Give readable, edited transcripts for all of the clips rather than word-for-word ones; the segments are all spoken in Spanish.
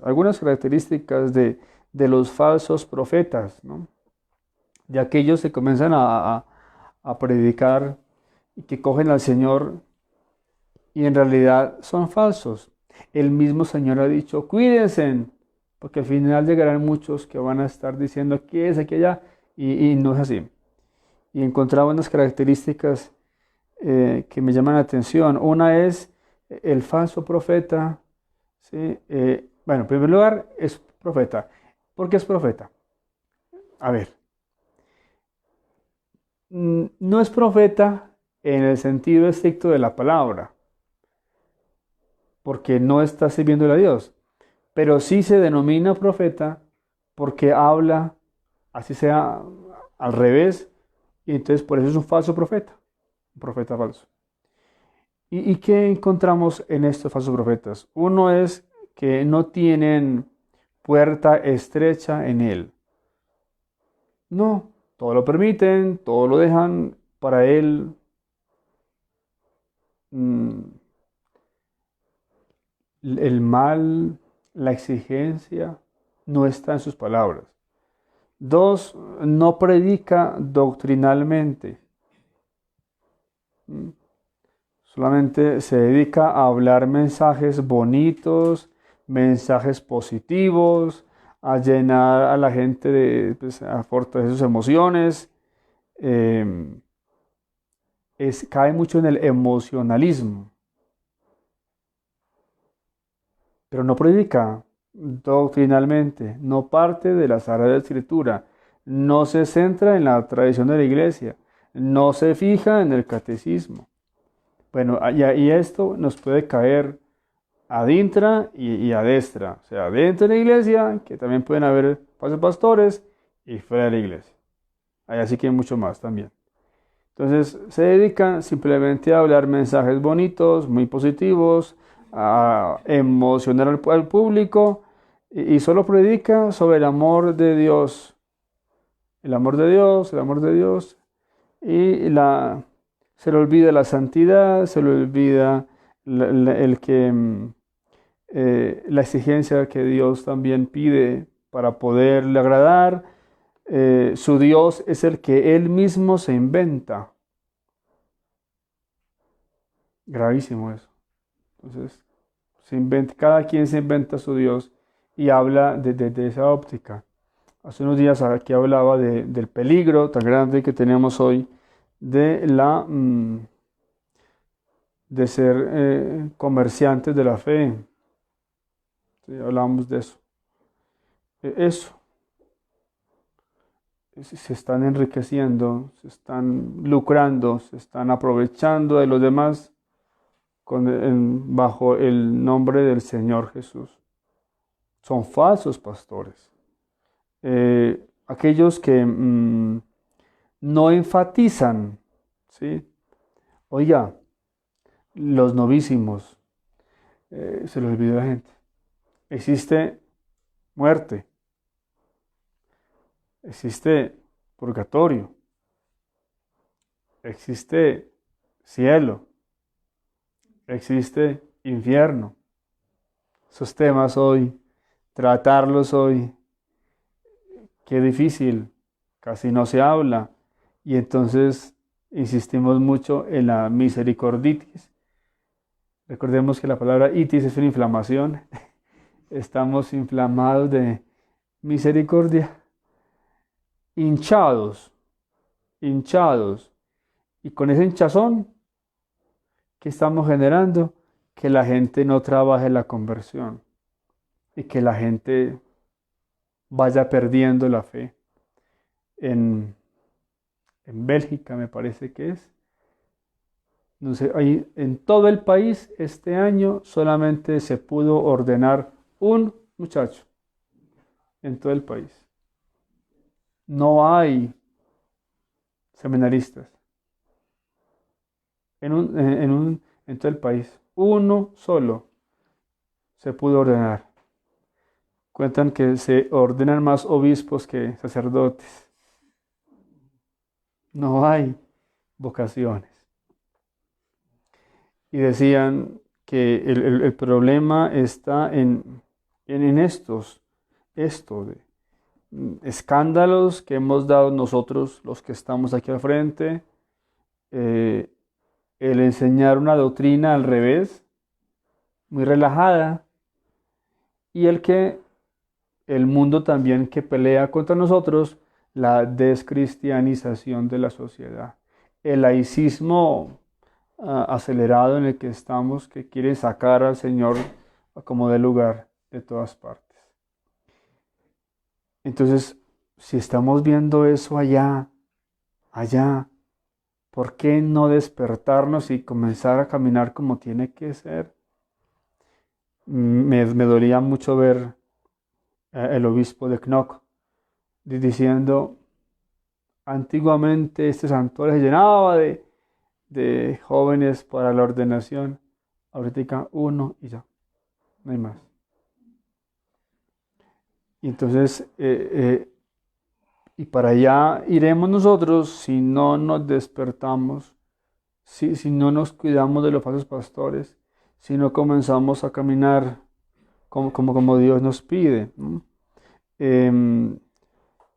algunas características de los falsos profetas, ¿no? De aquellos que comienzan a predicar y que cogen al Señor y en realidad son falsos. El mismo Señor ha dicho, cuídense, porque al final llegarán muchos que van a estar diciendo aquí es, aquí allá, y no es así. Y encontraba unas características que me llaman la atención. Una es el falso profeta, ¿sí? Bueno, en primer lugar, es profeta. ¿Por qué es profeta? A ver, no es profeta en el sentido estricto de la palabra, porque no está sirviéndole a Dios, pero sí se denomina profeta porque habla, así sea al revés, y entonces por eso es un profeta falso. ¿Y qué encontramos en estos falsos profetas? Uno es que no tienen puerta estrecha en él. No, todo lo permiten, todo lo dejan para él. mm, el mal, la exigencia, no está en sus palabras. Dos, no predica doctrinalmente. Mm, Solamente se dedica a hablar mensajes bonitos, mensajes positivos, a llenar a la gente de, pues, a fortalecer sus emociones. eh, Cae mucho en el emocionalismo, pero no predica doctrinalmente, no parte de la Sagrada Escritura, no se centra en la tradición de la iglesia, no se fija en el catecismo. Bueno, y esto nos puede caer a dintra y a destra, o sea, dentro de la iglesia, que también pueden haber falsos pastores, y fuera de la iglesia. Hay así que hay mucho más también. Entonces se dedican simplemente a hablar mensajes bonitos, muy positivos, a emocionar al público y solo predica sobre el amor de Dios, el amor de Dios, el amor de Dios y se le olvida la santidad, se le olvida el que la exigencia que Dios también pide para poderle agradar. Su Dios es el que Él mismo se inventa. Gravísimo eso. Entonces, cada quien se inventa su Dios y habla desde esa óptica. Hace unos días aquí hablaba del peligro tan grande que tenemos hoy de de ser comerciantes de la fe. Sí, hablamos de eso. Eso, se están enriqueciendo, se están lucrando, se están aprovechando de los demás bajo el nombre del Señor Jesús. Son falsos pastores. Aquellos que no enfatizan, ¿sí? Oiga, los novísimos, se les olvidó a la gente. Existe muerte, existe purgatorio, existe cielo, existe infierno. Esos temas hoy, tratarlos hoy, qué difícil, casi no se habla. Y entonces insistimos mucho en la misericorditis. Recordemos que la palabra itis es una inflamación. Estamos inflamados de misericordia, hinchados, hinchados. Y con ese hinchazón que estamos generando, que la gente no trabaje la conversión y que la gente vaya perdiendo la fe. En, en Bélgica me parece que es. No sé, en todo el país este año solamente se pudo ordenar un muchacho en todo el país. No hay seminaristas en todo el país. Uno solo se pudo ordenar. Cuentan que se ordenan más obispos que sacerdotes. No hay vocaciones. Y decían que el problema está en esto de escándalos que hemos dado nosotros, los que estamos aquí al frente, eh, el enseñar una doctrina al revés, muy relajada, y el mundo también que pelea contra nosotros, la descristianización de la sociedad, el laicismo acelerado en el que estamos, que quiere sacar al Señor como de lugar de todas partes. Entonces, si estamos viendo eso allá, ¿por qué no despertarnos y comenzar a caminar como tiene que ser? Me dolía mucho ver el obispo de Knock diciendo, antiguamente este santuario se llenaba de jóvenes para la ordenación, ahorita uno y ya, no hay más. Y entonces, y para allá iremos nosotros si no nos despertamos, si no nos cuidamos de los falsos pastores, si no comenzamos a caminar como Dios nos pide, ¿no?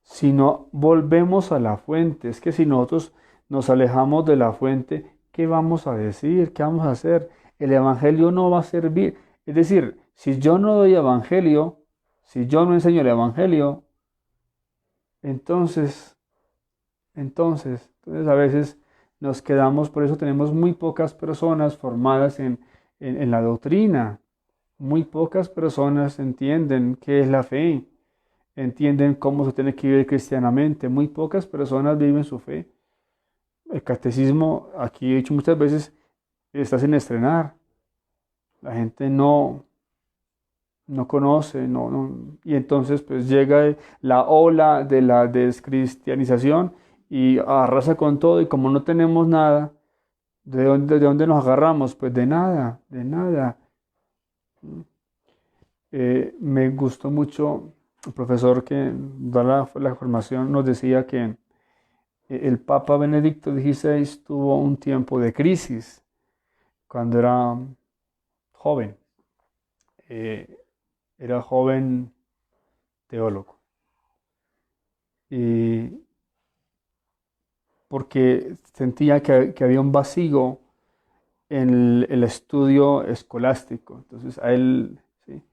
Si no volvemos a la fuente. Es que si nosotros nos alejamos de la fuente, ¿qué vamos a decir? ¿Qué vamos a hacer? El evangelio no va a servir. Es decir, si yo no doy evangelio, si yo no enseño el evangelio, entonces a veces nos quedamos, por eso tenemos muy pocas personas formadas en la doctrina. Muy pocas personas entienden qué es la fe, entienden cómo se tiene que vivir cristianamente. Muy pocas personas viven su fe. El catecismo, aquí he dicho muchas veces, está sin estrenar. La gente no conoce, y entonces pues llega la ola de la descristianización y arrasa con todo, y como no tenemos nada, de dónde nos agarramos? Pues de nada, de nada. Me gustó mucho el profesor que da la formación, nos decía que el Papa Benedicto XVI tuvo un tiempo de crisis cuando era joven. Era joven teólogo. Y porque sentía que había un vacío en el estudio escolástico. Entonces a él, ¿sí?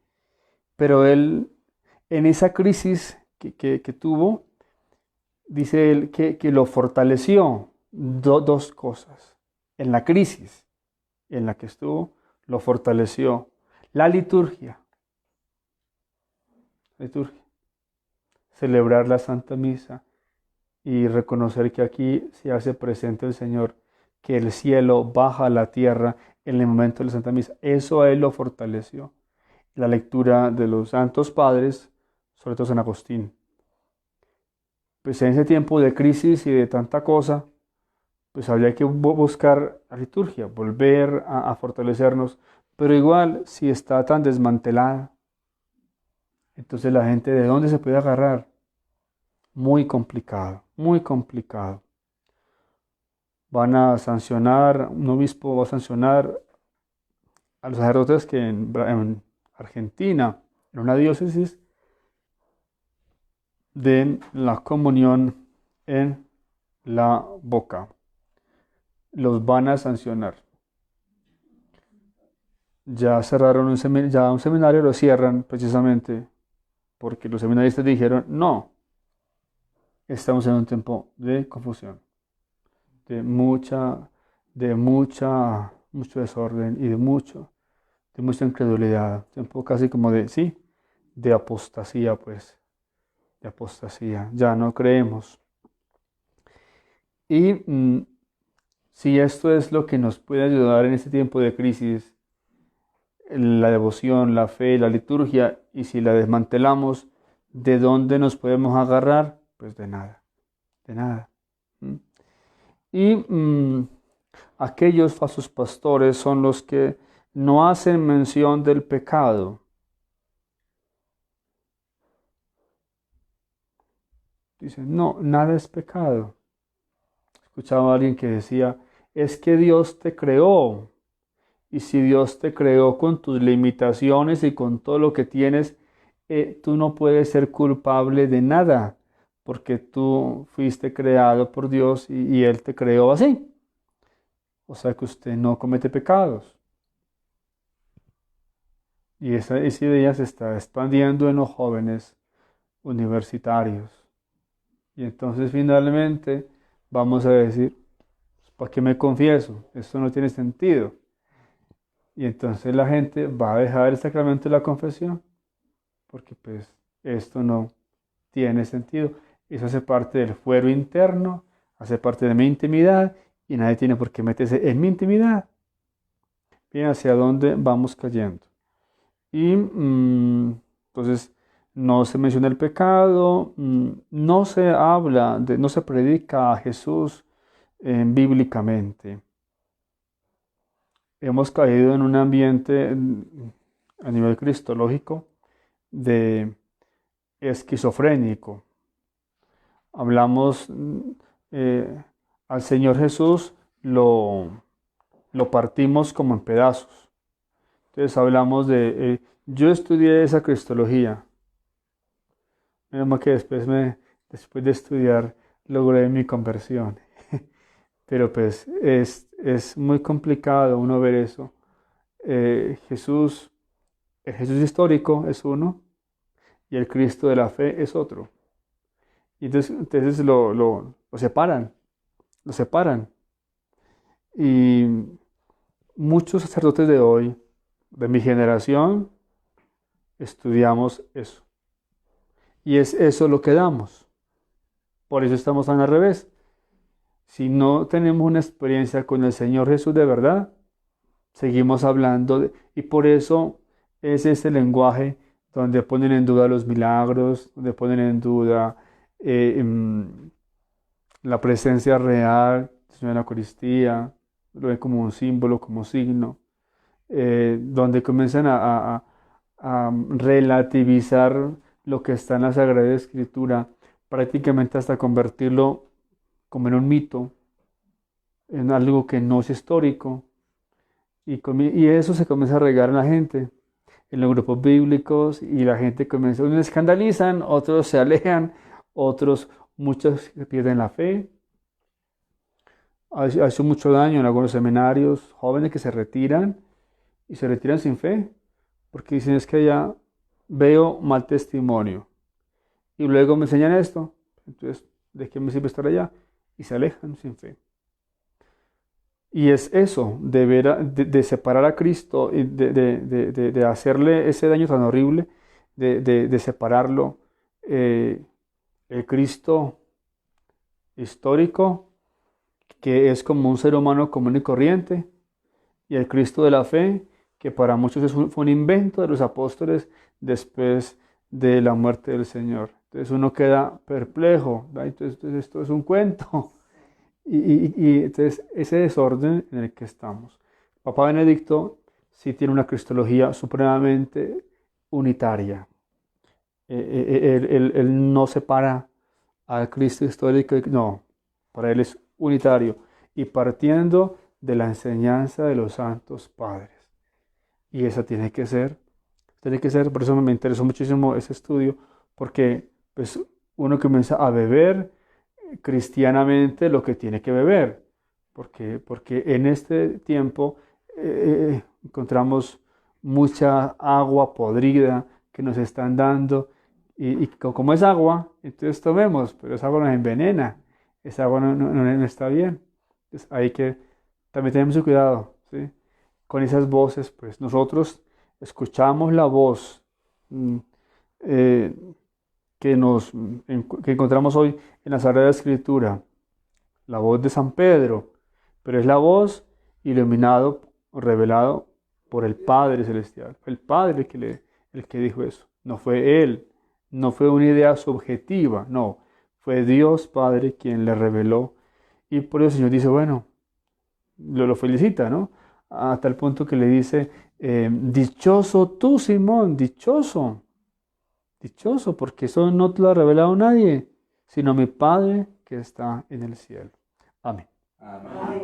Pero él, en esa crisis que tuvo, dice él que lo fortaleció dos cosas. En la crisis en la que estuvo, lo fortaleció la liturgia. Celebrar la Santa Misa y reconocer que aquí se hace presente el Señor, que el cielo baja a la tierra en el momento de la Santa Misa. Eso a él lo fortaleció. La lectura de los santos padres, sobre todo San Agustín. Pues en ese tiempo de crisis y de tanta cosa, pues habría que buscar la liturgia, volver a fortalecernos, pero igual si está tan desmantelada, entonces la gente, ¿de dónde se puede agarrar? Muy complicado, muy complicado. Van a sancionar, un obispo va a sancionar a los sacerdotes que en Argentina, en una diócesis, den la comunión en la boca. Los van a sancionar. Ya cerraron un seminario, lo cierran precisamente porque los seminaristas dijeron, no, estamos en un tiempo de confusión, de mucho desorden y de mucha incredulidad, tiempo casi como de apostasía, pues, de apostasía, ya no creemos. Y si esto es lo que nos puede ayudar en este tiempo de crisis, la devoción, la fe, la liturgia, y si la desmantelamos, ¿de dónde nos podemos agarrar? Pues de nada, de nada. Y aquellos falsos pastores son los que no hacen mención del pecado. Dicen, no, nada es pecado. Escuchaba a alguien que decía, es que Dios te creó. Y si Dios te creó con tus limitaciones y con todo lo que tienes, tú no puedes ser culpable de nada, porque tú fuiste creado por Dios y Él te creó así. O sea que usted no comete pecados. Y esa idea se está expandiendo en los jóvenes universitarios. Y entonces finalmente vamos a decir, ¿para qué me confieso? Esto no tiene sentido. Y entonces la gente va a dejar el sacramento de la confesión, porque pues esto no tiene sentido. Eso hace parte del fuero interno, hace parte de mi intimidad y nadie tiene por qué meterse en mi intimidad. Bien, hacia dónde vamos cayendo. Y entonces no se menciona el pecado, no se habla, no se predica a Jesús bíblicamente. Hemos caído en un ambiente a nivel cristológico de esquizofrénico. Hablamos al Señor Jesús, lo partimos como en pedazos. Entonces hablamos de, yo estudié esa cristología. Menos mal que después de estudiar logré mi conversión. Pero pues es muy complicado uno ver eso. Jesús, el Jesús histórico es uno y el Cristo de la fe es otro. Y entonces lo separan, lo separan. Y muchos sacerdotes de hoy, de mi generación, estudiamos eso. Y es eso lo que damos. Por eso estamos tan al revés. Si no tenemos una experiencia con el Señor Jesús de verdad, seguimos hablando y por eso es ese lenguaje donde ponen en duda los milagros, donde ponen en duda la presencia real del Señor en la Eucaristía, lo ven como un símbolo, como signo, donde comienzan a relativizar lo que está en la Sagrada Escritura, prácticamente hasta convertirlo como en un mito, en algo que no es histórico, y eso se comienza a regar en la gente, en los grupos bíblicos, y la gente comienza, unos se escandalizan, otros se alejan, muchos pierden la fe. Ha hecho mucho daño en algunos seminarios, jóvenes que se retiran y se retiran sin fe, porque dicen es que ya veo mal testimonio y luego me enseñan esto, entonces ¿de qué me sirve estar allá? Y se alejan sin fe. Y es eso, de separar a Cristo, y de hacerle ese daño tan horrible, de separarlo, el Cristo histórico, que es como un ser humano común y corriente, y el Cristo de la fe, que para muchos fue un invento de los apóstoles después de la muerte del Señor. Entonces uno queda perplejo, entonces esto es un cuento. Y entonces ese desorden en el que estamos. Papa Benedicto sí tiene una cristología supremamente unitaria. Él no separa al Cristo histórico, no, para él es unitario y partiendo de la enseñanza de los santos padres. Y esa por eso me interesó muchísimo ese estudio, porque pues, uno comienza a beber cristianamente lo que tiene que beber, porque en este tiempo encontramos mucha agua podrida que nos están dando y como es agua, entonces tomemos, pero esa agua nos envenena, esa agua no está bien. Entonces hay que también tener mucho cuidado, ¿sí? Con esas voces, pues nosotros escuchamos la voz eh, que encontramos hoy en la Sagrada Escritura, la voz de San Pedro, pero es la voz iluminado, revelado por el Padre Celestial. Fue el Padre el que dijo eso, no fue él, no fue una idea subjetiva, no, fue Dios Padre quien le reveló. Y por eso el Señor dice, bueno, lo felicita, ¿no? Hasta el punto que le dice, dichoso tú, Simón, dichoso, porque eso no te lo ha revelado nadie, sino mi Padre que está en el cielo. Amén. Amén.